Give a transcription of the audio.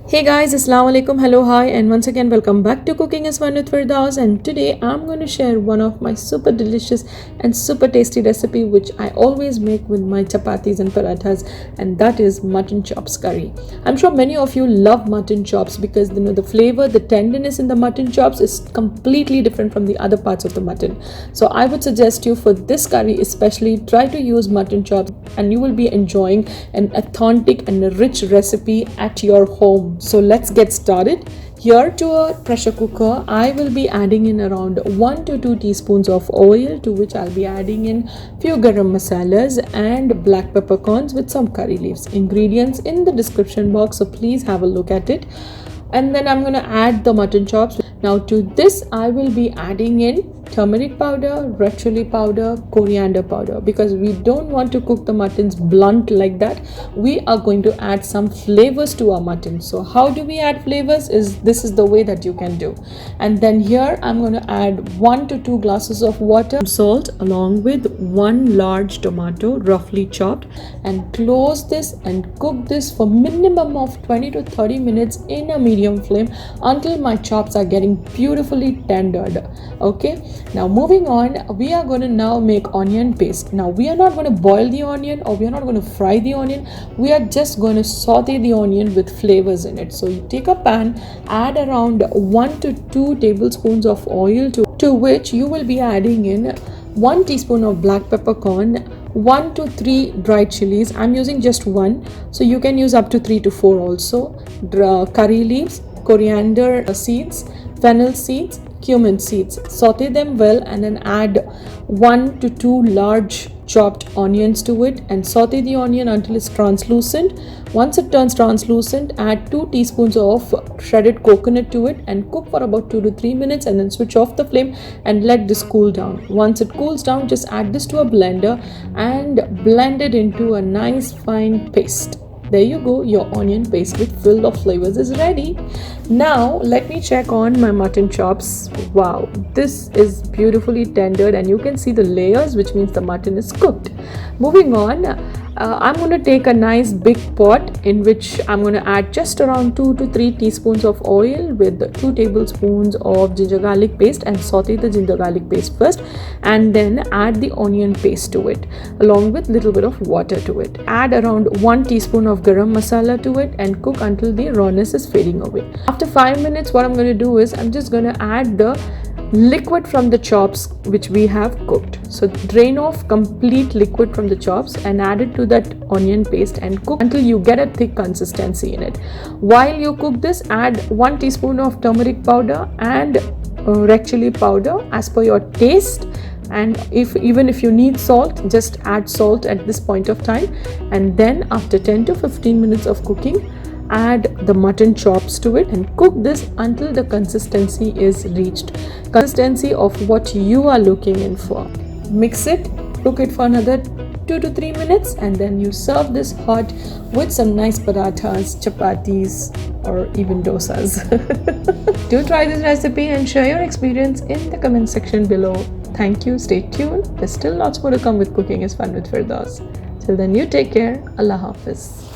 Hey guys, Asslamualikum, hello, hi, and once again welcome back to Cooking is Fun with Firdaus. And today I'm going to share one of my super delicious and super tasty recipe which I always make with my chapatis and parathas, and that is mutton chops curry. I'm sure many of you love mutton chops because the flavor, the tenderness in the mutton chops is completely different from the other parts of the mutton. So I would suggest you for this curry especially try to use mutton chops and you will be enjoying an authentic and a rich recipe at your home. So let's get started. Here to a pressure cooker, I will be adding in around 1 to 2 teaspoons of oil, to which I'll be adding in few garam masalas and black peppercorns with some curry leaves. Ingredients in the description box, so please have a look at it. And then I'm going to add the mutton chops. Now to this I will be adding in turmeric powder, red chili powder, coriander powder, because we don't want to cook the muttons blunt like that. We are going to add some flavors to our mutton. So how do we add flavors? This is the way that you can do. And then here I'm going to add 1 to 2 glasses of water, salt, along with 1 large tomato roughly chopped, and close this and cook this for minimum of 20 to 30 minutes in a medium flame until my chops are getting beautifully tendered. Okay, now moving on, we are going to now make onion paste. Now we are not going to boil the onion or we are not going to fry the onion. We are just going to saute the onion with flavors in it. So you take a pan, add around 1 to 2 tablespoons of oil, to which you will be adding in 1 teaspoon of black peppercorn, 1 to 3 dried chilies. I'm using just 1, so you can use up to 3 to 4 also. Curry leaves, coriander seeds, fennel seeds, cumin seeds. Saute them well and then add 1 to 2 large chopped onions to it and saute the onion until it's translucent. Once it turns translucent, add 2 teaspoons of shredded coconut to it and cook for about 2 to 3 minutes and then switch off the flame and let this cool down. Once it cools down, just add this to a blender and blend it into a nice fine paste. There you go, your onion paste with full of flavors is ready. Now let me check on my mutton chops. Wow, this is beautifully tendered and you can see the layers, which means the mutton is cooked. Moving on, I'm going to take a nice big pot in which I'm going to add just around 2 to 3 teaspoons of oil with 2 tablespoons of ginger garlic paste and saute the ginger garlic paste first and then add the onion paste to it along with little bit of water to it. Add around 1 teaspoon of garam masala to it and cook until the rawness is fading away. After 5 minutes, what I'm going to do is I'm just going to add the liquid from the chops which we have cooked. So drain off complete liquid from the chops and add it to that onion paste and cook until you get a thick consistency in it. While you cook this, add 1 teaspoon of turmeric powder and red chili powder as per your taste. And even if you need salt, just add salt at this point of time. And then after 10 to 15 minutes of cooking, add the mutton chops to it and cook this until the consistency is reached. Consistency of what you are looking in for. Mix it, cook it for another 2 to 3 minutes and then you serve this hot with some nice parathas, chapatis or even dosas. Do try this recipe and share your experience in the comment section below. Thank you, stay tuned. There's still lots more to come with Cooking is Fun with Firdaus. Till then, you take care. Allah Hafiz.